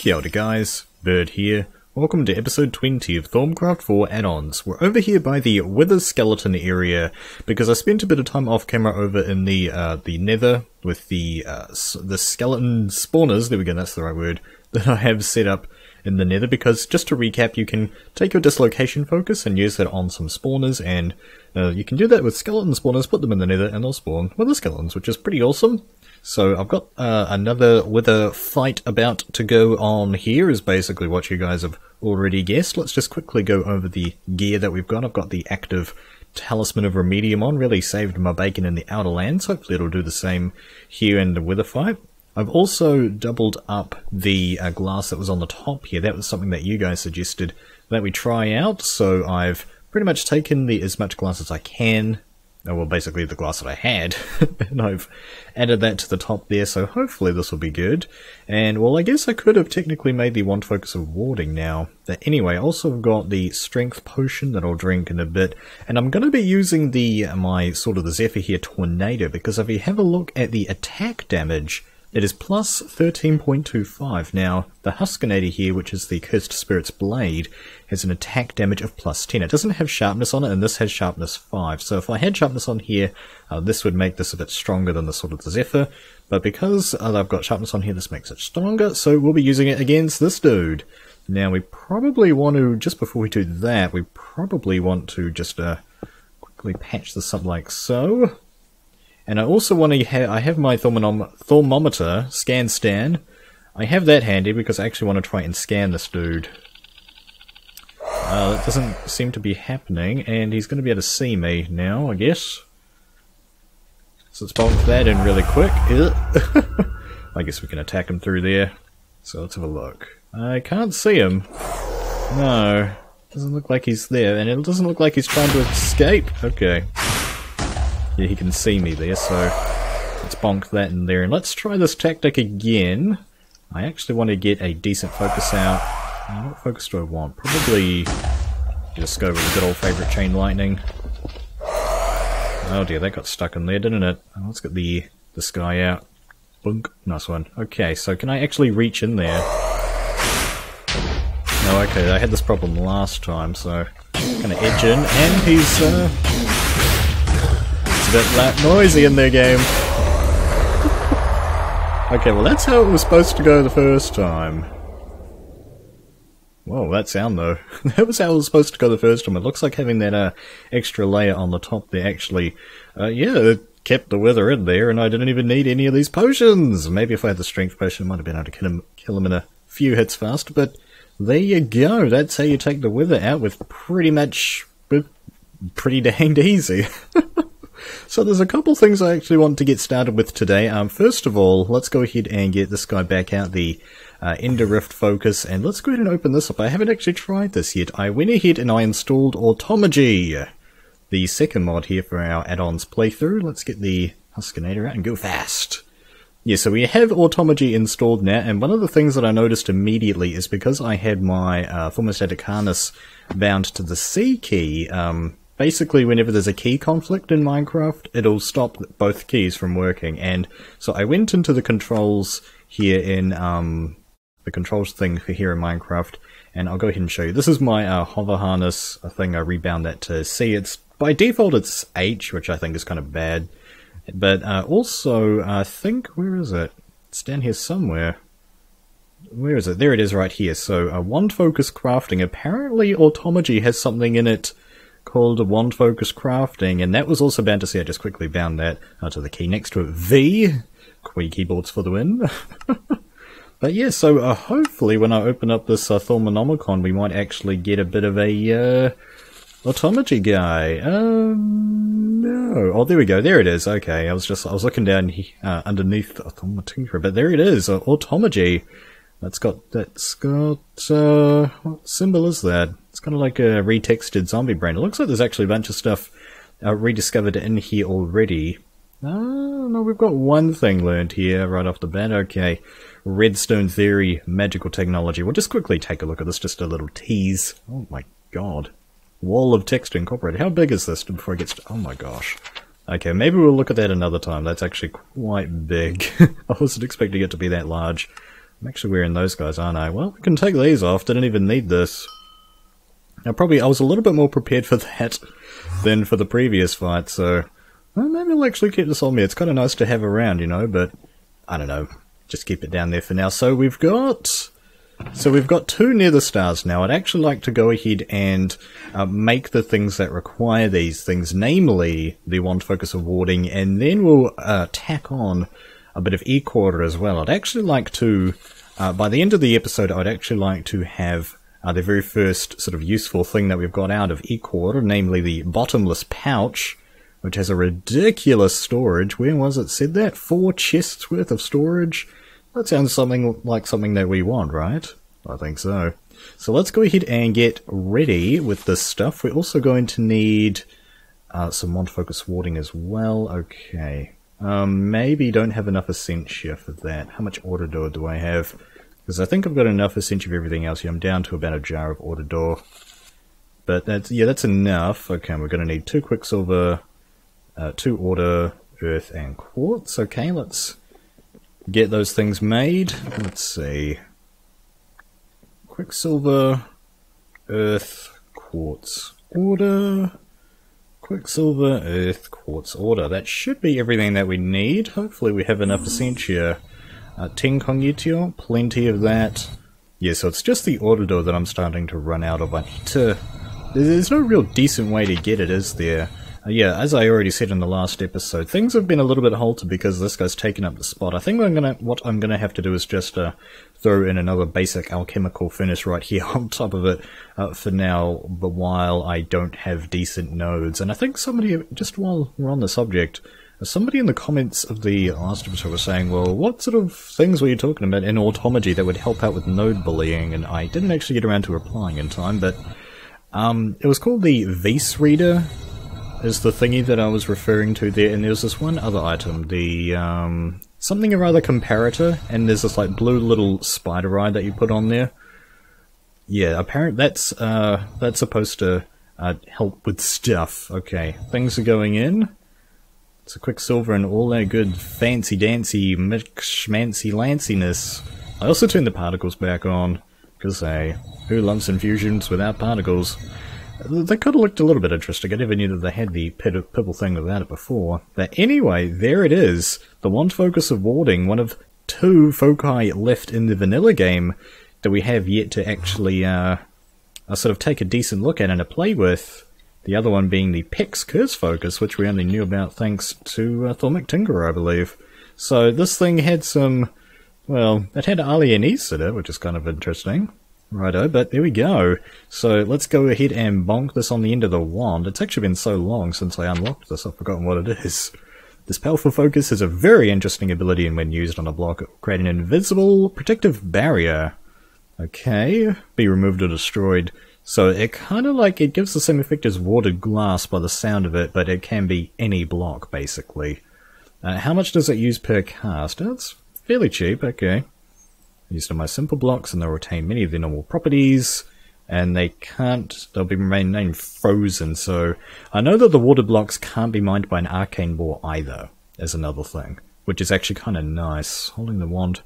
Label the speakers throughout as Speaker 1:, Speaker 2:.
Speaker 1: Kia ora guys, Bird here. Welcome to episode 20 of Thaumcraft for Addons. We're over here by the Wither skeleton area because I spent a bit of time off camera over in the Nether with the skeleton spawners, there we go, that's the right word, that I have set up in the Nether, because just to recap, you can take your dislocation focus and use that on some spawners, and you can do that with skeleton spawners, put them in the Nether and they'll spawn wither skeletons, which is pretty awesome. So I've got another wither fight about to go on here, is basically what you guys have already guessed. Let's just quickly go over the gear that we've got. I've got the active Talisman of Remedium on, really saved my bacon in the Outer Lands. Hopefully it'll do the same here in the wither fight. I've also doubled up the glass that was on the top here. That was something that you guys suggested that we try out, so I've pretty much taken as much glass as I can. Well, basically the glass that I had, and I've added that to the top there, so hopefully this will be good. And, well, I guess I could have technically made the one focus of warding now. But anyway, I also have got the strength potion that I'll drink in a bit, and I'm going to be using my the Zephyr here Tornado, because if you have a look at the attack damage, it is plus 13.25. Now, the Huskinator here, which is the Cursed Spirit's Blade, has an attack damage of plus 10. It doesn't have sharpness on it, and this has sharpness 5. So if I had sharpness on here, this would make this a bit stronger than the Zephyr. But because I've got sharpness on here, this makes it stronger, so we'll be using it against this dude. Now, we probably want to, just before we do that, we probably want to just quickly patch this up like so. And I also want to I have my thermometer, scan. I have that handy because I actually want to try and scan this dude. That doesn't seem to be happening, and he's going to be able to see me now, I guess. So let's bonk that in really quick. I guess we can attack him through there. So let's have a look. I can't see him. No, doesn't look like he's there, and it doesn't look like he's trying to escape. Okay. Yeah, he can see me there, so let's bonk that in there. And let's try this tactic again. I actually want to get a decent focus out. What focus do I want? Probably just go with the good old favourite Chain Lightning. Oh dear, that got stuck in there, didn't it? Oh, let's get this guy out. Boink. Nice one. Okay, so can I actually reach in there? Oh, okay, I had this problem last time, so I'm gonna edge in, and he's a bit noisy in their game. Okay, well that's how it was supposed to go the first time. Whoa, that sound though. That was how it was supposed to go the first time. It looks like having that extra layer on the top there actually, yeah, it kept the wither in there, and I didn't even need any of these potions. Maybe if I had the strength potion, I might have been able to kill him in a few hits fast, but there you go. That's how you take the wither out pretty danged easy. So there's a couple things I actually want to get started with today. First of all, let's go ahead and get this guy back out, the Ender Rift focus, and let's go ahead and open this up. I haven't actually tried this yet. I went ahead and I installed Automagy, the second mod here for our Addons playthrough. Let's get the Huskinator out and go fast. Yeah, so we have Automagy installed now, and one of the things that I noticed immediately is because I had my thermostatic harness bound to the C key, basically, whenever there's a key conflict in Minecraft, it'll stop both keys from working. And so I went into the controls here in the controls thing for here in Minecraft, and I'll go ahead and show you. This is my hover harness thing. I rebound that to C. It's by default it's H, which I think is kind of bad. But also, I think, where is it? It's down here somewhere. Where is it? There it is, right here. So wand focus crafting. Apparently, Automagy has something in it called wand focus crafting, and that was also bound to C. I just quickly bound that to the key next to it. V, keyboards for the win. But yeah, so hopefully when I open up this Thaumonomicon, we might actually get a bit of a Automagy guy. No. Oh, there we go. There it is. Okay, I was looking down underneath Thaumic Tinkerer, but there it is. Automagy. That's got what symbol is that? It's kind of like a retextured zombie brain. It looks like there's actually a bunch of stuff rediscovered in here already. Oh, no, we've got one thing learned here right off the bat. Okay, redstone theory, magical technology. We'll just quickly take a look at this, just a little tease. Oh my god. Wall of text incorporated. How big is this before it gets to... Oh my gosh. Okay, maybe we'll look at that another time. That's actually quite big. I wasn't expecting it to be that large. I'm actually wearing those guys, aren't I? Well, we can take these off. Didn't even need this. Now, I was a little bit more prepared for that than for the previous fight, so well, maybe I'll actually keep this on me. It's kind of nice to have around, you know, but I don't know. Just keep it down there for now. So we've got 2 Nether stars now. I'd actually like to go ahead and make the things that require these things, namely the wand focus of warding, and then we'll tack on a bit of Ikora as well. I'd actually like to, by the end of the episode, I'd actually like to have the very first sort of useful thing that we've got out of Ikora, namely the Bottomless Pouch, which has a ridiculous storage. Where was it said that? 4 chests worth of storage? That sounds something like something that we want, right? I think so. So let's go ahead and get ready with this stuff. We're also going to need some wand focus warding as well. Okay. Maybe don't have enough Essentia for that. How much Autodor do I have? Because I think I've got enough Essentia of everything else here. I'm down to about a jar of Autodor. But that's enough. Okay, we're going to need 2 Quicksilver, 2 Order, Earth, and Quartz. Okay, let's get those things made. Let's see. Quicksilver, Earth, Quartz, Order. Quicksilver, Earth, Quartz, Order. That should be everything that we need. Hopefully we have enough Essentia. 10 Cognition, plenty of that. Yeah, so it's just the Autodor that I'm starting to run out of. I need to... There's no real decent way to get it, is there? Yeah, as I already said in the last episode, things have been a little bit halted because this guy's taken up the spot. I think what I'm gonna have to do is just throw in another basic alchemical furnace right here on top of it for now, but while I don't have decent nodes. And I think somebody, just while we're on the subject, somebody in the comments of the last episode was saying, well, what sort of things were you talking about in Automagy that would help out with node bullying? And I didn't actually get around to replying in time, but it was called the Vase Reader, is the thingy that I was referring to there, and there was this one other item, the something or other comparator, and there's this like blue little spider eye that you put on there. Yeah, apparently that's supposed to help with stuff. Okay, things are going in. It's a Quicksilver and all that good fancy dancy schmancy lanciness. I also turned the particles back on, because hey, who loves infusions without particles? They could have looked a little bit interesting. I never knew that they had the purple thing without it before. But anyway, there it is. The wand focus of warding, one of 2 foci left in the vanilla game that we have yet to actually sort of take a decent look at and to play with. The other one being the Pix Curse Focus, which we only knew about thanks to Thaumic Tinkerer, I believe. So this thing had some, well, it had Alienise in it, which is kind of interesting. Righto, but there we go. So let's go ahead and bonk this on the end of the wand. It's actually been so long since I unlocked this, I've forgotten what it is. This powerful focus has a very interesting ability, and when used on a block, it will create an invisible protective barrier. Okay, be removed or destroyed. So it kind of like, it gives the same effect as warded glass by the sound of it, but it can be any block, basically. How much does it use per cast? It's fairly cheap, okay. Used on my simple blocks, and they'll retain many of their normal properties, and they'll be remain frozen, so I know that the water blocks can't be mined by an arcane bore either, as another thing, which is actually kind of nice. Holding the wand,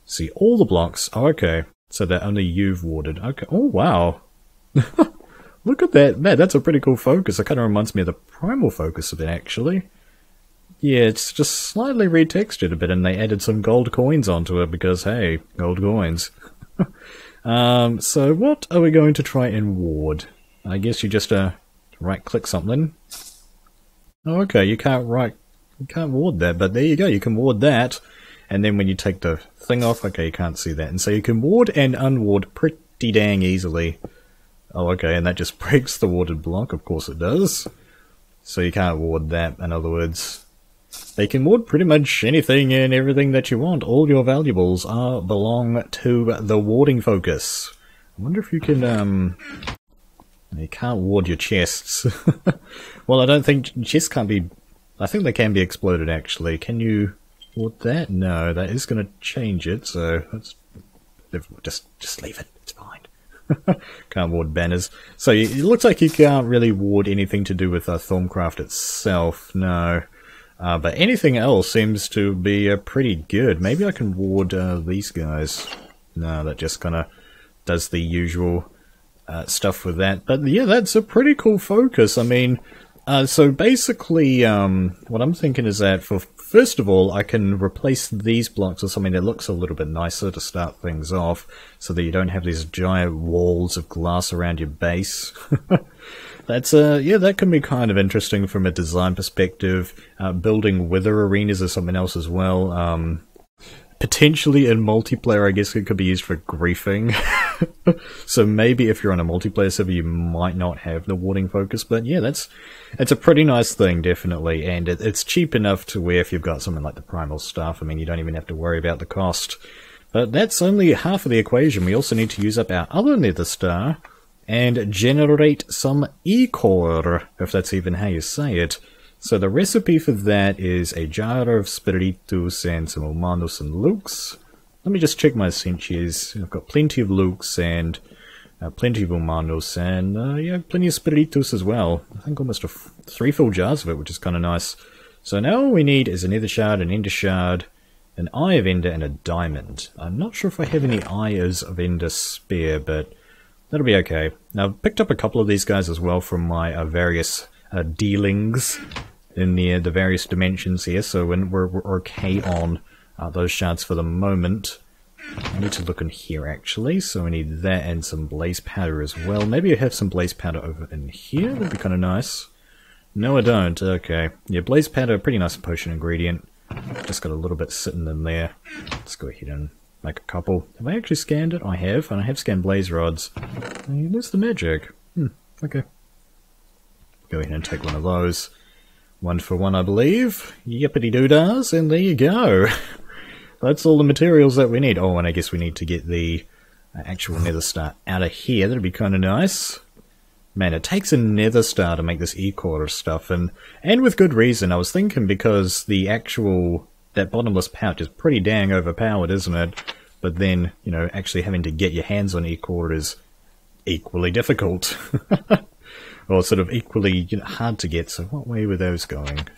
Speaker 1: see all the blocks, oh okay, so that only you've warded, okay, oh wow, look at that, man, that's a pretty cool focus. It kind of reminds me of the primal focus of it, actually. Yeah, it's just slightly retextured a bit, and they added some gold coins onto it because, hey, gold coins. So what are we going to try and ward? I guess you just right-click something. Oh, okay, you can't ward that, but there you go, you can ward that. And then when you take the thing off, okay, you can't see that. And so you can ward and unward pretty dang easily. Oh, okay, and that just breaks the warded block, of course it does. So you can't ward that, in other words. They can ward pretty much anything and everything that you want. All your valuables belong to the warding focus. I wonder if you can, you can't ward your chests. Well, I don't think chests can't be, I think they can be exploded actually. Can you ward that? No, that is going to change it, so let's just leave it, it's fine. Can't ward banners. So it looks like you can't really ward anything to do with Thaumcraft itself, no. But anything else seems to be pretty good. Maybe I can ward these guys. No, that just kind of does the usual stuff with that. But yeah, that's a pretty cool focus. I mean, so basically what I'm thinking is that first of all, I can replace these blocks with something that looks a little bit nicer to start things off, so that you don't have these giant walls of glass around your base. That's yeah, that can be kind of interesting from a design perspective. Building wither arenas is something else as well. Potentially in multiplayer, I guess it could be used for griefing. So maybe if you're on a multiplayer server, you might not have the warding focus. But yeah, it's a pretty nice thing, definitely. And it's cheap enough to where if you've got something like the primal stuff, I mean, you don't even have to worry about the cost. But that's only half of the equation. We also need to use up our other nether star and generate some Ichor, if that's even how you say it. So the recipe for that is a jar of spiritus and some humanos and lukes. Let me just check my essentials. I've got plenty of lukes and plenty of humanos and yeah, plenty of spiritus as well. I think almost 3 full jars of it, which is kind of nice. So now all we need is a nether shard, an ender shard, an eye of ender, and a diamond. I'm not sure if I have any eyes of ender spare, but that'll be okay. Now, I've picked up a couple of these guys as well from my various dealings in the various dimensions here, so when we're okay on those shards for the moment. I need to look in here actually, so we need that and some blaze powder as well. Maybe I have some blaze powder over in here, that'd be kind of nice. No, I don't. Okay. Yeah, blaze powder, pretty nice potion ingredient. Just got a little bit sitting in there. Let's go ahead and make a couple. Have I actually scanned it? I have, and I have scanned blaze rods. There's the magic. Okay. Go ahead and take one of those. 1 for 1, I believe. Yippity-doo-dahs, and there you go. That's all the materials that we need. Oh, and I guess we need to get the actual nether star out of here. That'd be kind of nice. Man, it takes a nether star to make this Ikora stuff, and with good reason. I was thinking because that bottomless pouch is pretty dang overpowered, isn't it? But then, you know, actually having to get your hands on Ikora is equally difficult. Or sort of equally hard to get, so what way were those going?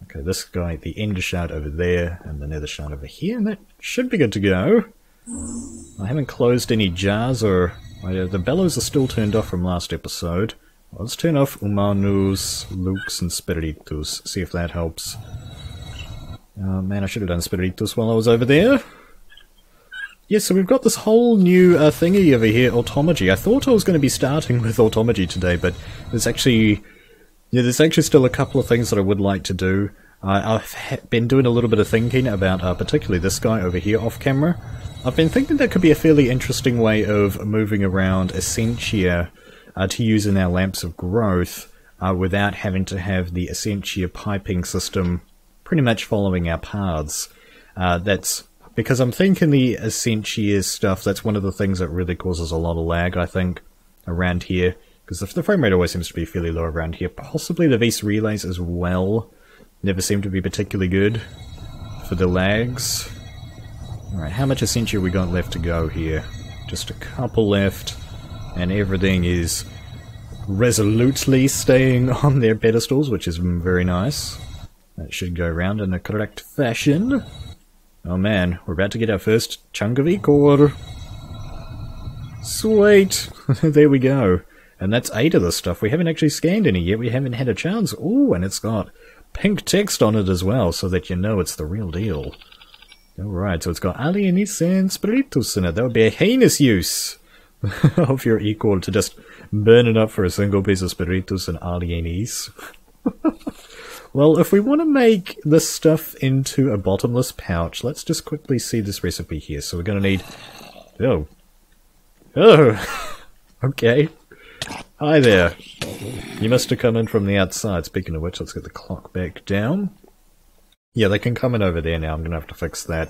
Speaker 1: Okay, this guy, the ender shard over there, and the nether shard over here, and that should be good to go. I haven't closed any jars, or the bellows are still turned off from last episode. Let's turn off humanos, lukes, and spiritus, see if that helps. Oh man, I should have done spiritus while I was over there. Yeah, so we've got this whole new thingy over here, Automagy. I thought I was going to be starting with Automagy today, but there's actually still a couple of things that I would like to do. I've been doing a little bit of thinking about particularly this guy over here off camera. I've been thinking that could be a fairly interesting way of moving around Essentia to use in our lamps of growth without having to have the Essentia piping system pretty much following our paths. That's because I'm thinking the Essentia stuff, that's one of the things that really causes a lot of lag, I think, around here. Because the frame rate always seems to be fairly low around here. Possibly the Vis relays as well. Never seem to be particularly good for the lags. Alright, how much Essentia we got left to go here? Just a couple left. And everything is resolutely staying on their pedestals, which is very nice. That should go around in the correct fashion. Oh man, we're about to get our first chunk of Ichor. Sweet! There we go. And that's 8 of the stuff. We haven't actually scanned any yet. We haven't had a chance. Ooh, and it's got pink text on it as well, so that you know it's the real deal. Alright, so it's got alienis and spiritus in it. That would be a heinous use of your Ichor to just burn it up for a single piece of spiritus and alienis. Well, if we want to make this stuff into a bottomless pouch, let's just quickly see this recipe here. So we're going to need... Oh! Okay. Hi there. You must have come in from the outside. Speaking of which, let's get the clock back down. Yeah, they can come in over there now. I'm going to have to fix that.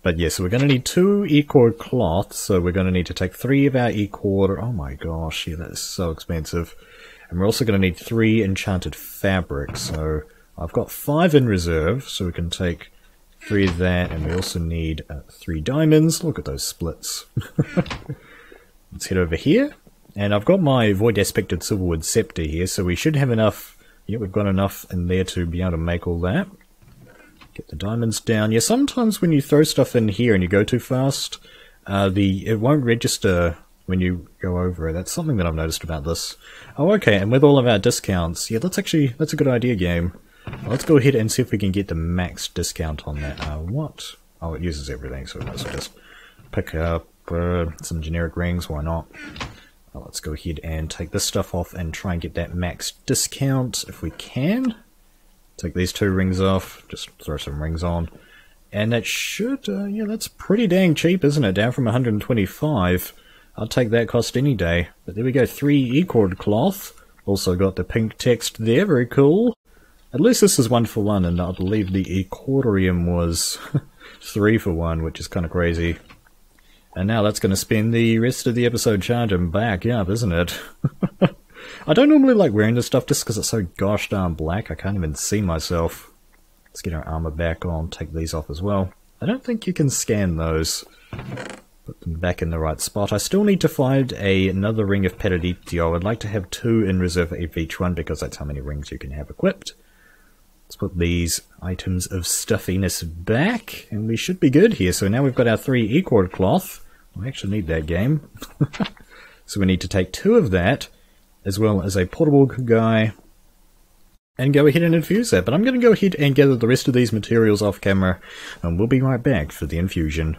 Speaker 1: But yeah, so we're going to need 2 Ichor cloths. So we're going to need to take 3 of our Ichor. Oh my gosh, yeah, that is so expensive. And we're also going to need 3 enchanted fabrics. So I've got 5 in reserve, so we can take 3 of that. And we also need 3 diamonds. Look at those splits. Let's head over here. And I've got my Void Aspected Silverwood Scepter here, so we should have enough Yeah, we've got enough in there to be able to make all that. Get the diamonds down. Yeah, sometimes when you throw stuff in here and you go too fast, it won't register when you go over it. That's something that I've noticed about this. Oh, okay, and with all of our discounts, yeah, that's a good idea, game. Well, let's go ahead and see if we can get the max discount on that. What? Oh, it uses everything, so we might as well just pick up some generic rings, why not? Well, let's go ahead and take this stuff off and try and get that max discount if we can. Take these 2 rings off, just throw some rings on. And that should, yeah, that's pretty dang cheap, isn't it? Down from 125. I'll take that cost any day. But there we go, 3 Ichor cloth. Also got the pink text there, very cool. At least this is 1 for 1, and I believe the Ikorium was 3 for 1, which is kind of crazy. And now that's going to spend the rest of the episode charging back up, isn't it? I don't normally like wearing this stuff just because it's so gosh darn black, I can't even see myself. Let's get our armor back on, take these off as well. I don't think you can scan those. Put them back in the right spot. I still need to find another ring of Periditio. I'd like to have 2 in reserve of each one because that's how many rings you can have equipped. Let's put these items of stuffiness back, and we should be good here. So now we've got our 3 Ichor cloth. I actually need that, game. So we need to take 2 of that, as well as a portable guy, and go ahead and infuse that. But I'm going to go ahead and gather the rest of these materials off camera, and we'll be right back for the infusion.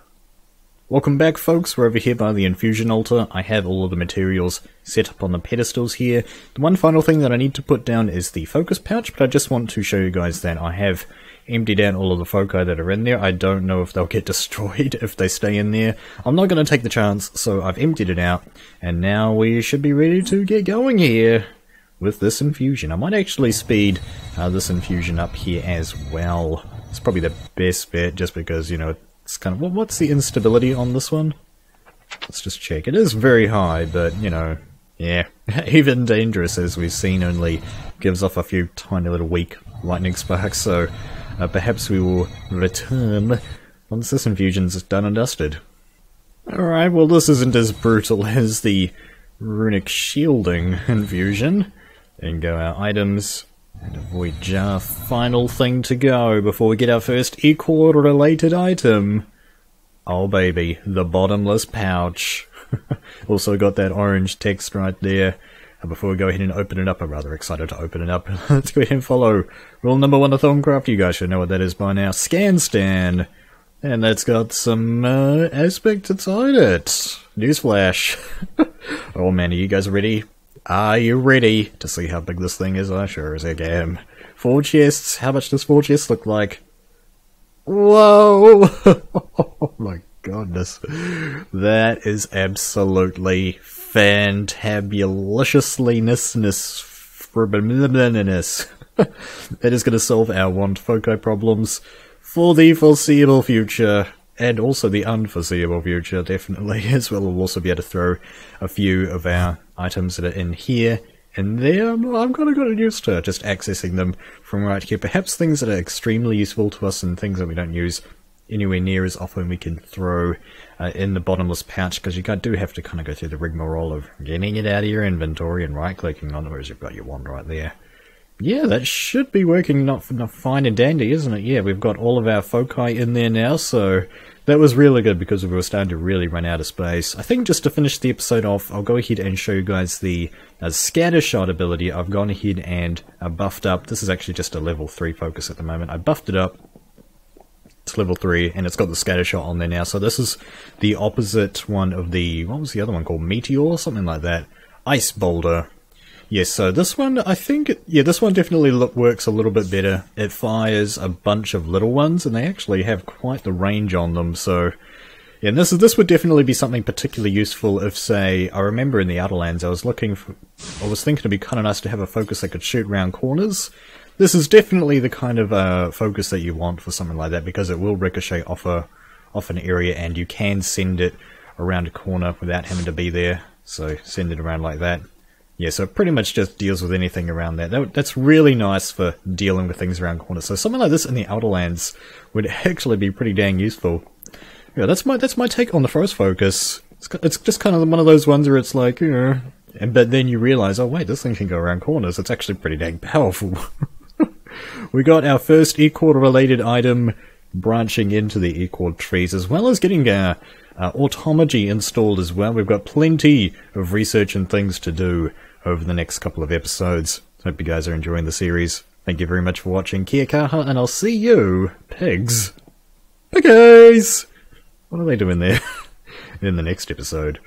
Speaker 1: Welcome back, folks. We're over here by the infusion altar. I have all of the materials set up on the pedestals here. The one final thing that I need to put down is the focus pouch, but I just want to show you guys that I have emptied out all of the foci that are in there. I don't know if they'll get destroyed if they stay in there. I'm not going to take the chance, so I've emptied it out, and now we should be ready to get going here with this infusion. I might actually speed this infusion up here as well. It's probably the best bet, just because, you know, it's kind of... What's the instability on this one? Let's just check. It is very high, but, you know, yeah. Even dangerous, as we've seen, only gives off a few tiny little weak lightning sparks, so perhaps we will return once this infusion's done and dusted. Alright, well this isn't as brutal as the runic shielding infusion. And go our items... and avoid jar. Final thing to go before we get our first Ichor related item. Oh baby, the Bottomless Pouch. Also got that orange text right there. And before we go ahead and open it up, I'm rather excited to open it up. Let's go ahead and follow rule number 1 of Thaumcraft. You guys should know what that is by now. Scan stand. And that's got some aspects inside it. Newsflash. Oh man, are you guys ready? Are you ready to see how big this thing is? I sure as heck am. 4 chests. How much does 4 chests look like? Whoa! Oh my goodness. That is absolutely fantabulousness. That is going to solve our wand foci problems for the foreseeable future. And also the unforeseeable future, definitely, as well. We'll also be able to throw a few of our items that are in here and there. I'm kind of got used to just accessing them from right here. Perhaps things that are extremely useful to us and things that we don't use anywhere near as often we can throw in the Bottomless Pouch, because you do have to kind of go through the rigmarole of getting it out of your inventory and right-clicking on it, whereas you've got your wand right there. Yeah, that should be working not fine and dandy, isn't it? Yeah, we've got all of our foci in there now, so that was really good because we were starting to really run out of space. I think just to finish the episode off, I'll go ahead and show you guys the scatter shot ability. I've gone ahead and buffed up. This is actually just a level 3 focus at the moment. I buffed it up to level 3, and it's got the scatter shot on there now. So this is the opposite one of the... what was the other one called? Meteor? Something like that. Ice Boulder. Yes, so this one, I think, this one definitely works a little bit better. It fires a bunch of little ones, and they actually have quite the range on them, so... yeah, and this would definitely be something particularly useful if, say, I remember in the Outerlands, I was thinking it'd be kind of nice to have a focus that could shoot round corners. This is definitely the kind of focus that you want for something like that, because it will ricochet off an area, and you can send it around a corner without having to be there. So, send it around like that. Yeah, so it pretty much just deals with anything around that. That's really nice for dealing with things around corners. So something like this in the Outerlands would actually be pretty dang useful. Yeah, that's my take on the Frost Focus. It's just kind of one of those ones where it's like, you know, But then you realize, oh wait, this thing can go around corners. It's actually pretty dang powerful. We got our first Ikora related item branching into the Ikora trees, as well as getting Automagy installed as well. We've got plenty of research and things to do over the next couple of episodes. Hope you guys are enjoying the series. Thank you very much for watching. Kia kaha, and I'll see you, pigs. Piggies! What are they doing there? In the next episode.